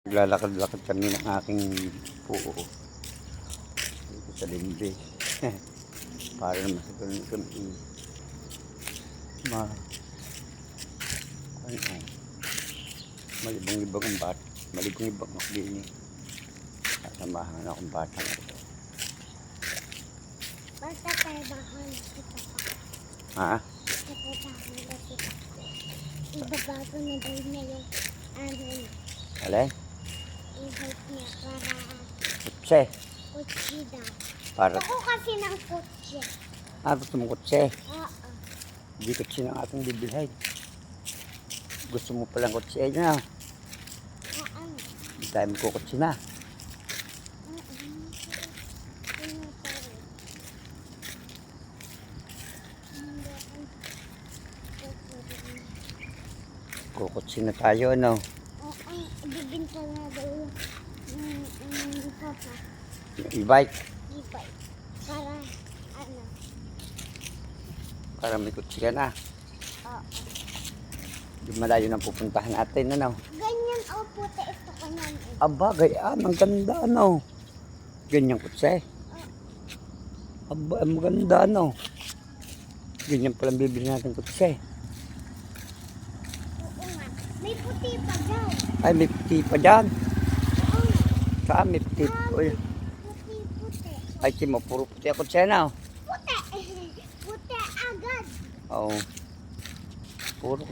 Naglalakad-lakad kami ng aking puo dito sa limbe. Para naman sa ganun kami ano, malibang-libang ang bata. Malibang-libang ako din eh. Kasamahan akong bata na ito. Basta paibahan kita pa. Ha? Paibahan na kita. Ibabago na daw niya yung ano niya. Alay? I-help niya para Kutse. kutsi daw. Para, Ako kasi ng kutsi. gusto mong kutse. Oo. Hindi kutse ng ating bibilhin. Gusto mo palang kutse na. Ano? Hindi tayo magkukutse na. Kukutse na tayo, ano? Bibinta na daw yung papa. Yung e-bike. Ibay. Para ano? Para may kutse ka na. Oo. Yung malayo na pupuntahan natin, ano? Ganyan o puti ito kanyan. Aba, gayaan. Ang ganda, ano? Ganyan kutse. Aba, ang maganda, ano? Ganyan palang bibili natin kutse. Oo nga. May puti pa dyan. Ay, may puti pa dyan. Oo. Saan may puti? Uy. Puti. Ay, Timo, puro puti ako kutse na. Puti. Puti agad. Oo. Puro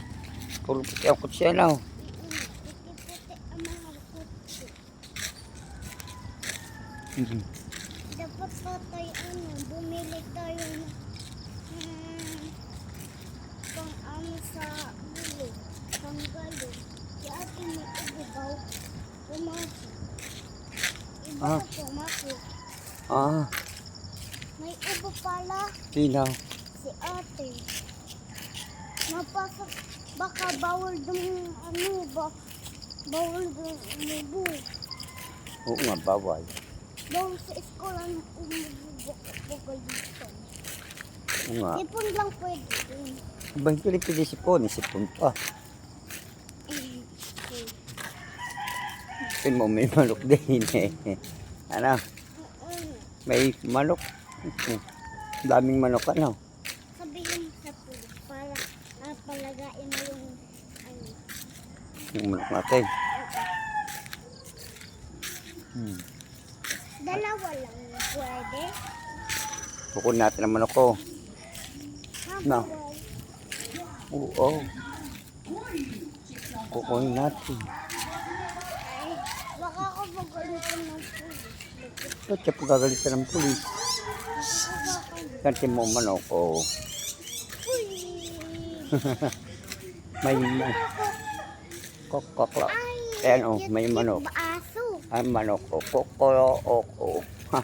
puti ako kutse na. Puti ang mga kutsi. Dapat pa tayo bumili tayo ng pang ano sa gulo. Pang galo. Si ate may ibabaw. Pumasok. Iba pumasok. Ah, May iba pala. sino? Si ate. Mapasok. Baka bawal dun ano ba? Bawal dun umubo. Oo nga, bawal. Bawal sa eskola ng umubo. Baka dito. Oo nga. Ipon lang pwede dun. Ba, hindi rin pwede sipon. Sipon pa. Tingnan mo, may manok din eh. Ano? May manok. Daming manok, ano? Sabihin sa pulis para palagain mo yung ano. Yung manok natin. Dalawa lang pwede. Bukod natin ang manok ko. No. Bawal. Oo. Kukunin natin. Ay, baka ako magalitan ng pulis. Ba't siya pagagalitan ng pulis? Ganti mo manok ko. Uy! May kokokla. Ay! Ayan o, may manok. Aso! Ay, manok ko. Kokolo o. Ha.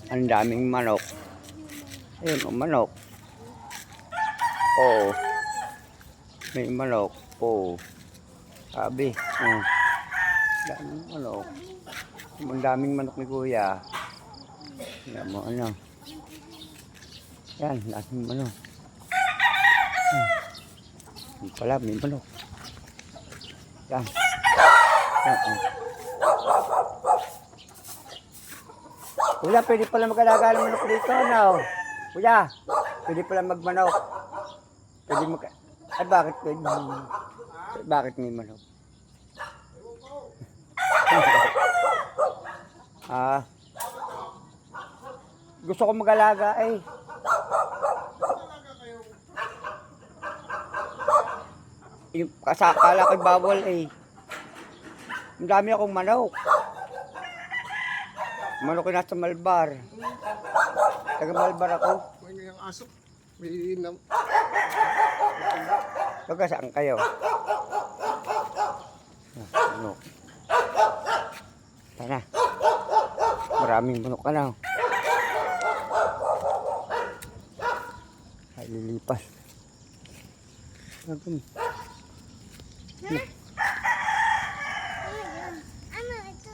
Ang daming manok. Ayun o, manok. Oo. May manok. Oo. Sabi. Daming manok. Ang daming manok ni Kuya. Yan mo, ano. Yan, daming manok. Yan pala, may manok. Yan. Yan, Kuya, pwede pala mag-alaga ng manok dito, no? Kuya, pwede pala magmanok. Pwede mag... Ay, bakit pwede? Bakit may manok? Gusto ko mag-alaga, eh. Yung kasakala ko'y bawal, eh. Ang dami akong manok. Manok na sa Malbar. Taga Malbar ako. May yung aso. May nam. Taga saan kayo? Manok. Tara. Maraming manok ka na. Ay, lilipas. Ano ito?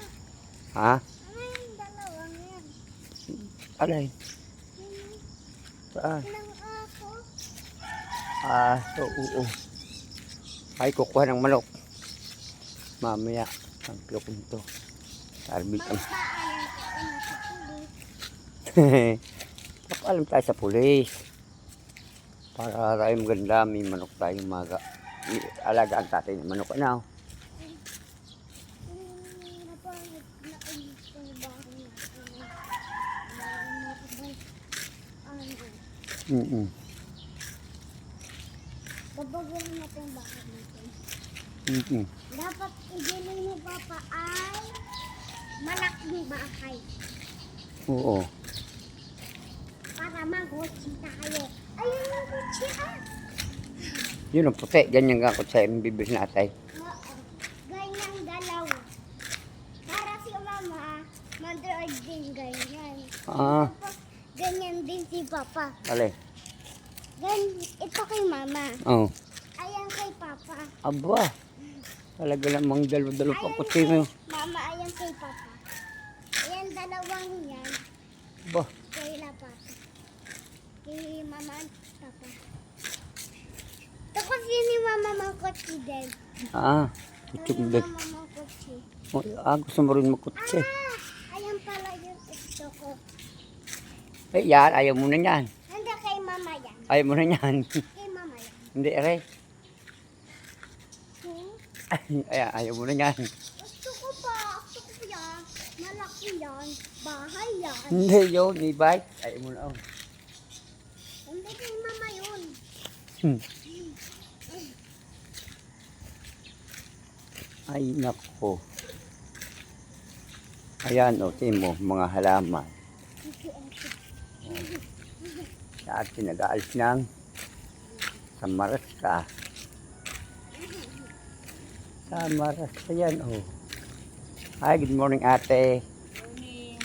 Ha? Ano yung dalawang yan? Alay. Saan? Ng aso? Oo. Ay, kukuha ng manok. Mamaya, ang piyokunto. Sarbit ang... Magpaalam ko na sa pulis. Papalam tayo sa pulis. Para tayo maganda, may manok tayo maga. Alagaan tatay ng manok. Ano? Napangit na ulit ko yung bahay natin. Mm-mm. Babaguhin natin yung bahay natin. Mm-mm. Dapat ibili ni Papa ay malaking bahay Oo. para mag-kotse tayo. Ayun yung kotse ah. Yun ang puti. Ganyan nga kung sa'yo yung bibili natin. Oo. Ganyang dalawa. Para si Mama, mag-drive din ganyan. Ah, Tapos, ganyan din si Papa. alay. Ito kay Mama. Oo. Ayan kay Papa. Aba. Talaga namang dalawa-dalawa pang kutsi mo. Mama, ayan kay Papa. Ayan dalawang yan. Ba. Kay la Papa. Kay Mama at Papa. Tapos yun ni Mama mga kotse din. Ah, Yun kutsik ni din. Mama mga kotse. Gusto mo rin magkutsi. Ayan pala yung gusto ko. Eh, yan. Ayaw mo na yan. Handa kay Mama yan. Ayaw mo na yan. Kay Mama yan. Hindi, aray. Hmm? Ayaw mo na yan. Gusto ko pa. Gusto ko pa yan. Malaki yan. Bahay yan. Hindi, yun. May bike. Ayaw mo na. Oh. Hindi kay Mama yun. Hmm. Ay, nako. Ayan, o, mo, mga halaman. Sa atin, nag-aalis ng Samaras ka. Samaras ka yan, o. Hi, good morning, ate. Morning.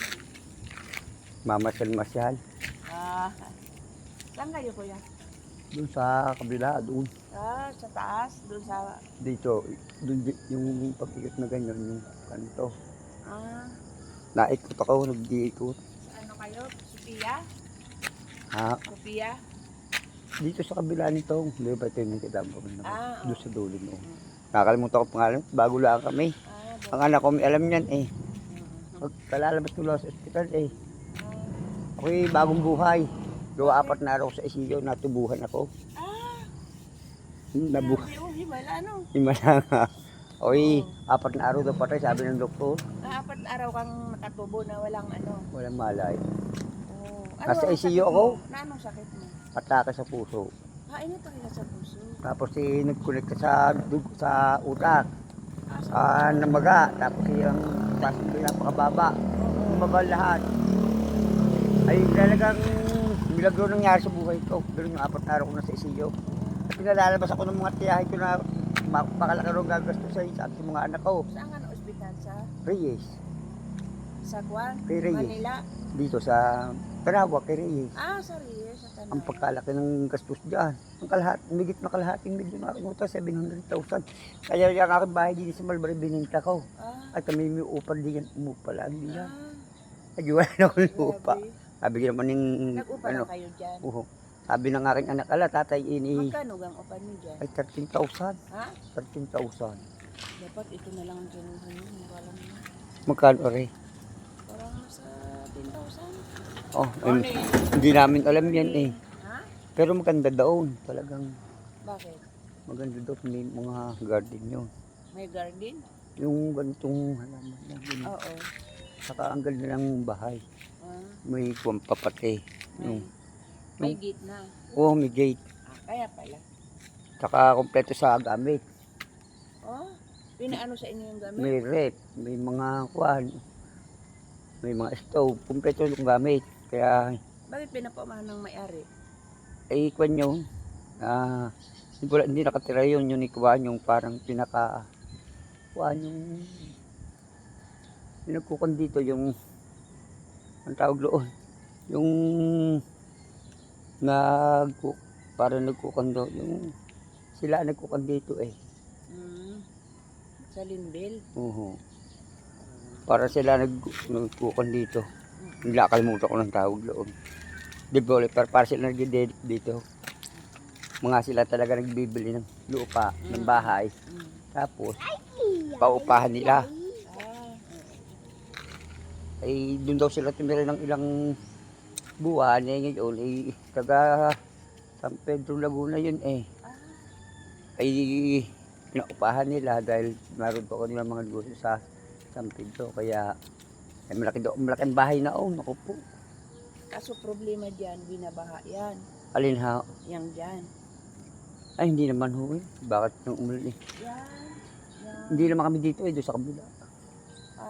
Mamasyal-masyal. Saan kayo kuya? Doon sa kabila, doon. Sa taas, doon sa... Dito, doon yung pag-ikot na ganyan, yung kanto. Naikot ako, nag-iikot. Sa ano kayo? Sophia? Ha? Sophia? Dito sa kabila nito, hindi ba ito yung kita mo? Ah, Doon sa dulo mo. Nakalimutan ko pangalan, bago lang kami. Ang anak ko may alam yan eh. Pagkalalabas ko lang sa ospital eh. Ako'y bagong buhay. Gawa 4 na araw sa isiyo, natubuhan ako. Nabuhay. Himala ano? Himala nga. Ako'y 4 na araw daw patay, sabi ng doktor. 4 araw kang nakatubo na walang ano. Walang malay. Ano Nasa ang ICU sakit ako. mo? Na anong sakit mo? Atake sa puso. Init ka sa puso. Tapos nag-connect ka sa utak. Namaga. Tapos yung taas ng pinapakababa. Bumaba lahat. Ay talagang milagro nangyari sa buhay ko. Pero yung 4 na araw ko na sa ICU. Pinalalabas ako ng mga tiyahin ko na makalaki rin gagastos sa mga anak ko. Saan ka na ospital? Sa Reyes. Sa Guan? Kay Reyes. Manila? Dito sa Tanawa kay Reyes. Sa Reyes. Sa Tanawa. Ang pagkalaki ng gastos dyan. Ang migit na kalahating milyon na aking utang, 700,000. Kaya yung aking bahay din sa Malbari, bininta ko. At kami may upa din yan, umupa lang din yan. Ay, wala na akong lupa. Sabi naman ng, Nag-upa na kayo dyan? Sabi ng aking anak, tatay ini. Magkano gang upan mo dyan? Ay, 13,000. Ha? 13,000. Dapat ito na lang ang kinuha nyo. Mukha mo. Magkano rin? Parang nasa 10,000. Oh, hindi namin alam yan eh. Ha? Pero maganda daon, talagang Bakit? maganda daw. May mga garden yun. May garden? Yung ganitong halaman lang. Oo. Saka ang ganda ng bahay. May pampapate. May gate na. May gate. Kaya pala. Saka kompleto sa gamit. Pinaano sa inyo yung gamit? May rep, may mga kwan, may mga stove. Kompleto yung gamit. Kaya, Bakit pinapamahan ng may-ari? kwan yun. Hindi nakatira yun. Yung ikwan yung parang kwan yung nagkukan dito yung ang tawag doon. Yung parang nagkukan doon. Yung sila nagkukan dito eh. Sa Linville? Para sila nagkukan dito. Hindi nakalimutan ko ng tawag doon. Developer, para sila nag-dedicate dito. Mga sila talaga nagbibili ng lupa, ng bahay. Tapos, paupahan nila. Ah, Ay doon daw sila tumira ng ilang buwan. Eh ngayon, taga San Pedro Laguna yun eh. Ay pinaupahan nila dahil meron pa kanila mga negosyo sa San Pedro. Kaya ay malaking bahay na naku po. kaso problema dyan, binabaha yan. Alin ha? Yang dyan. Ay hindi naman ho eh. Bakit nung umulan eh? Yan. Yan. Hindi naman kami dito eh, doon sa kabila.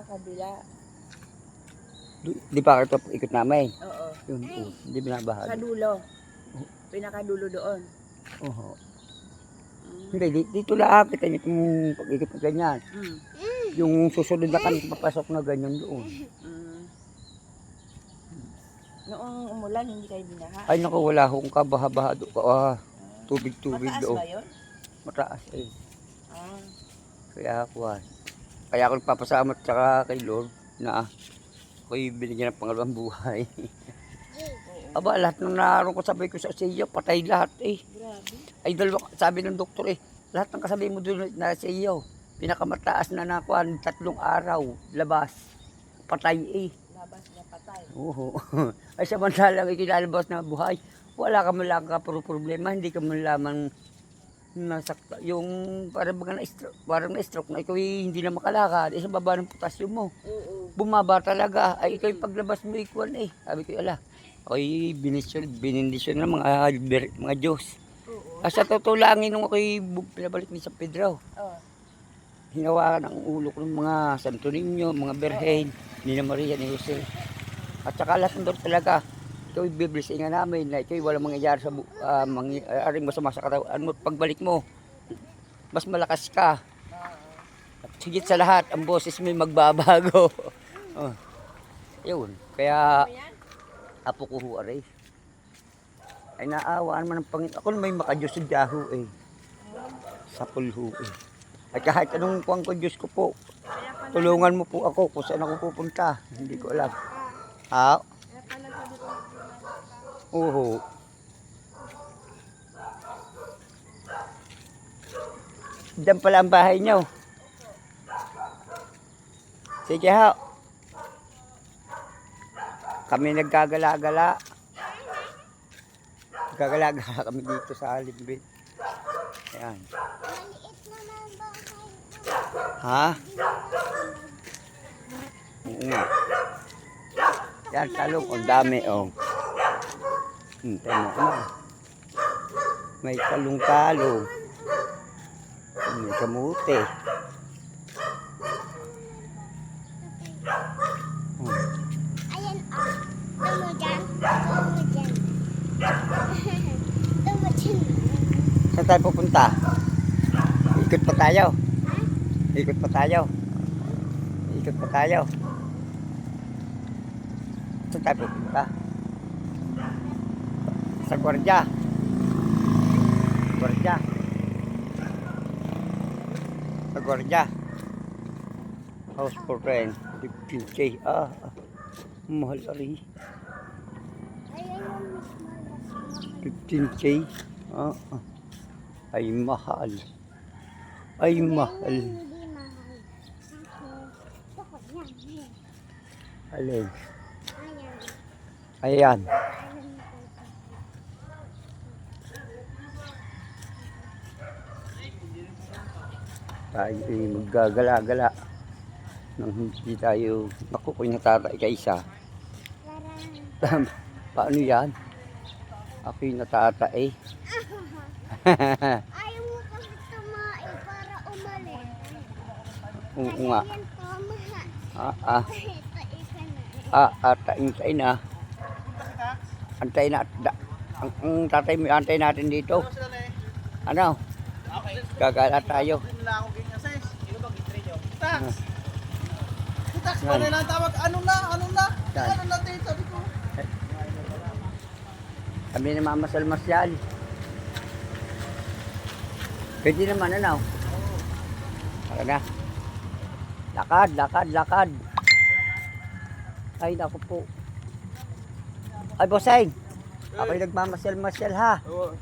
Kabila. Di pa ito ikot namin. Oo. Yun po, hindi binabaha. Sa dulo. Pinakadulo doon. Oo. Mm. Hindi, dito lang kita niyo kung pag-ikot na ganyan. Mm. Yung susunod na kami papasok na ganyan doon. Mm. Noong umulan, hindi kayo binaha. Ay naku, wala akong kabaha-baha doon. Tubig-tubig Mataas doon. ba yun? Mataas eh. Ah. Kaya ako nagpapasalamat saka kay Lord na ako'y binigyan ng pangalawang buhay. Aba, lahat ng naroon ko sabay ko sa iyo, patay lahat eh. Grabe. Ay dalawa, sabi ng doktor eh, lahat ng kasabi mo doon na sa iyo, pinakamataas na nakuhan, 3 araw, labas, patay eh. Labas na patay. Oo. Ay samantalang ikilalabas na buhay, wala ka man lang problema, hindi ka man lamang nasakta. Yung parang na-stroke na ikaw hindi na makalakad, isang baba ng potassium mo. Oo. Bumaba talaga, ay ikaw yung paglabas mo ikuan eh. Sabi ko, ala, ako'y binindisyon ng mga Diyos. Oo. Sa totoo lang, nung ako'y pinabalik ni San Pedro, Oh. hinawakan ang ulo ko ng mga Santo Niño, mga Berhen, Nina Maria, ni Jose. At saka lahat ng doon talaga, ikaw i-blessingan namin na ikaw walang mangyayari sa mangyayaring masama sa katawan mo. Pagbalik mo, mas malakas ka. At higit sa lahat, ang boses mo magbabago. Oh. Yun, kaya apo ko ho aray. Ay naawaan man ng Panginoon. Ako may makadiyos sa Diyaho eh. Sa pulho eh. Ay kahit anong kuwang ko Diyos ko po, tulungan mo po ako kung saan ako pupunta. Hindi ko alam. Ha? Oo. Diyan pala ang bahay niyo. Sige ha. Kami nagkagala-gala. Nagkagala-gala kami dito sa Limbit. Ayan. Maliit naman bahay ko. Ha? Oo nga. Yan, talong. Ang dami, oh. Tama na. May talong-talong. May kamote. Ayan tumo dyan. Tumo dyan. Tumo dyan. Saan tayo pupunta? Ikot pa tayo. Ikot pa tayo. Ikot pa tayo. Saan tayo pupunta? Sa Guardia. Guardia. Sa Guardia. House for rent. 15K. Mahal ari. Ayan yung mas malas. 15K. Ay mahal. Ay mahal. Hindi mahal. Bakit yan? Alin. Ayan. Ayan. Tayo ay maggagala-gala nang hindi tayo nakukuha na tatay kaisa. Paano yan? Ako'y natatay. Ayaw mo kasi tumae para umalis. Oo nga. Yan tama. Tayo na. Antay na. Ang tatay mo, antay natin dito. Ano? Gagala tayo. Tax! Tax, paano na ang tawag? Ano na? Ano na? Saan? Ano na dito? Kami na mamasal-masyal. Pwede naman, ano? Tara na. Lakad, lakad, lakad. Ay, naku po. Ay, bossing. Ako'y nagmamasyal-masyal ha. Oo.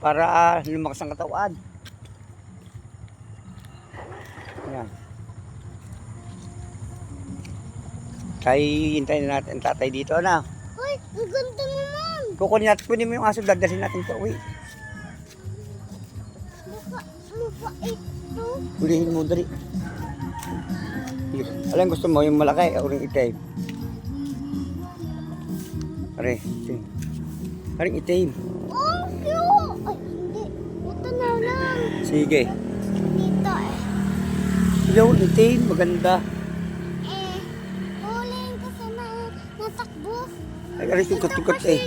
Para lumakas ang katawan. Yan. Kaya hintayin na natin ang tatay dito na. Hoy, ang ganda naman. Kunin mo yung aso, dadalhin natin ito. Uy, Mabait to. ulihin mo dali. Here. Alam gusto mo yung malaki o ring itim? Are, itim. Aring itim. Oh, cute. Ay, hindi. Ito na lang. Sige. Dito eh. Yung itim, maganda. Huliin kasi natakbo. Ay, aray, tukot-tukot eh.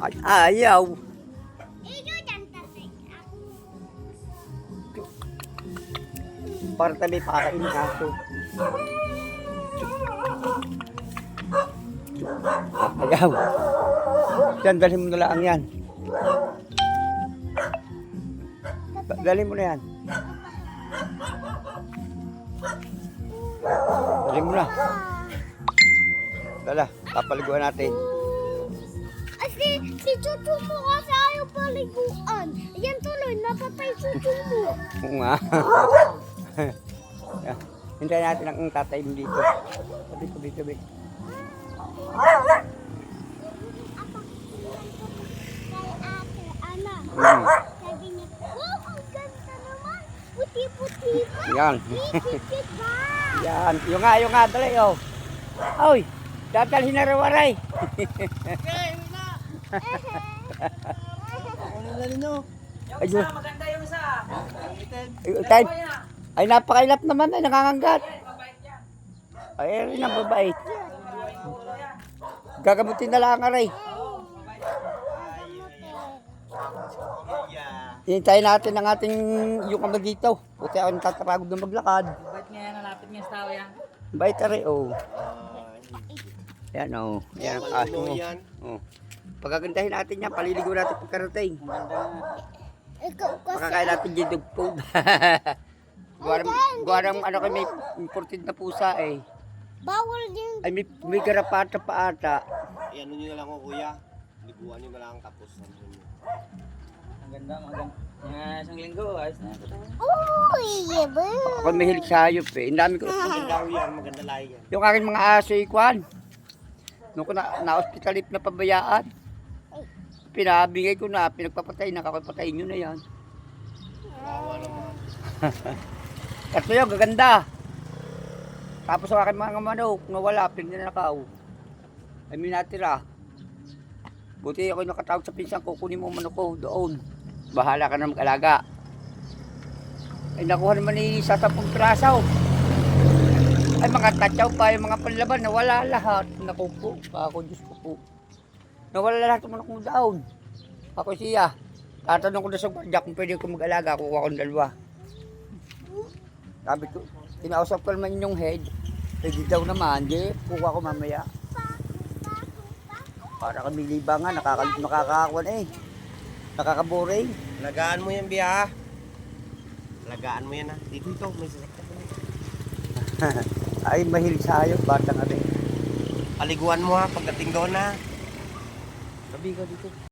Ay, ayaw. Para tabi pakain ng aso. Ayaw. Yan, dalhin mo na lang yan. Dalhin mo na yan. Dalhin mo na. Dala, papaliguan natin. Si Chuchu mo kasi ayaw paliguan. Ayan tuloy, napatay Chuchu mo. Oo nga. Hintayin natin ang tatay mo dito. Tabi. Kay ate, Ana. Sabi niya, wow, ang ganda naman. Puti-puti pa. Yan. Kikit ba? Yan. Yung nga, dali, oh. Oy, dadalhin na rawaray. Okay, na. Ano na ninyo? Ayun. Maganda yung isa. Ay, ay, napakailap naman ay nakanganggat. Ay, rin ang babait. Gagamutin na lang aray. Hintayin natin ang ating yung kamay dito. Buti ako natataragod na maglakad. Ba't nga nalapit nga sa tao yan? Bait aray, oh. Yan, oh. Yan ang aso mo. Oh. Pagagandahin natin yan, paliligo natin pagkarating. Ikaw kasi. Makakain natin yung dog food. Guwarang ano kay may imported na pusa eh. Bawal din. Ay may garapata pa ata. Ano nyo na lang ko kuya. Liguan nyo na lang tapos. Ang ganda, maganda. Isang linggo, ayos na. Uy, yaba. Ako may hilig sa hayop eh. Ang dami ko. Maganda yan, maganda lahi yan. Yung aking mga aso ikwan. Nung ko na-hospitalip na pabayaan. Pinabigay ko na, pinagpapatay na, kakapatayin nyo na yan. Kasi yun, gaganda. Tapos ang aking mga manok, nawala, pinanakaw. Ay may natira. Buti ako nakatawag sa pinsan ko, kunin mo manok ko doon. Bahala ka na mag-alaga. Ay nakuha naman ni isa 10 piraso. Ay mga tatyaw pa, yung mga panlaban, nawala lahat. Naku po, ako Diyos ko po. Nawala lahat ng manok mo doon. Ako siya. Tatanong ko na sa gwardiya kung pwede ko mag-alaga, kukuha ko ng 2. Sabi ko, kinausap ko naman yung head. Pwede daw naman, di, kukuha ko mamaya. Para kami libangan, nakakakuan eh. Nakakaboring. Lagaan mo yan, Bia. Lagaan mo yan ha. Dito ito, may sasaktan. Ay, mahilig sa hayop, batang ano eh. Paliguan mo ha, pagdating doon ha. Sabi ka dito.